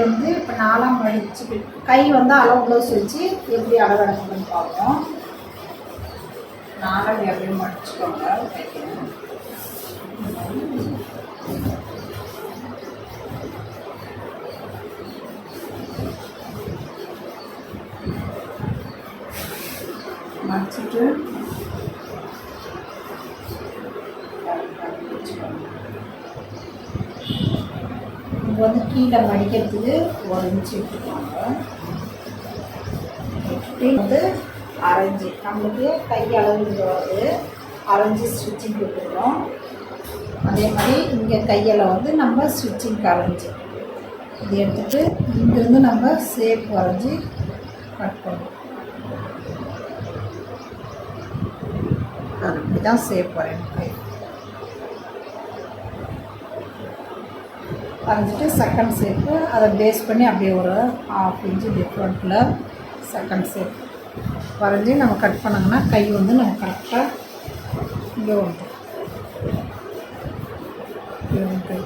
வந்து இப்போ 4ஆம் மடிச்சு கை வந்து அளவு ப்ளவுஸ் வச்சு எப்படி அளவு எடுக்கணும்னு பார்ப்போம். 4 எப்படியும் மடிச்சுக்கோங்க. தைக்கணும். மடிச்சுட்டு இங்கே வந்து கீழே மடிக்கிறதுக்கு 1 இன்ச்சு விட்டுருவாங்க. விட்டுட்டு வந்து அரைஞ்சி நம்மளுக்கு கை அளவு இங்கே வருது, அரைஞ்சி ஸ்டிச்சிங் விட்டுருக்கோம். அதே மாதிரி இங்கே கையில் வந்து நம்ம ஸ்டிச்சிங்க்கு அரைஞ்சி இது எடுத்துகிட்டு இங்கேருந்து நம்ம ஷேப் வரைஞ்சி கட் பண்ணுவோம். அப்படி தான் ஷேப் வரையணும். கை வரைஞ்சிட்டு செகண்ட் ஷேப்பு அதை பேஸ் பண்ணி அப்படியே ஒரு 1/2 இன்ச்சு டிஃப்ரெண்ட்டில் செகண்ட் ஷேப் வரைஞ்சி நம்ம கட் பண்ணோம்னா கை வந்து நம்ம கரெக்டாக இங்கே வந்துடும். கை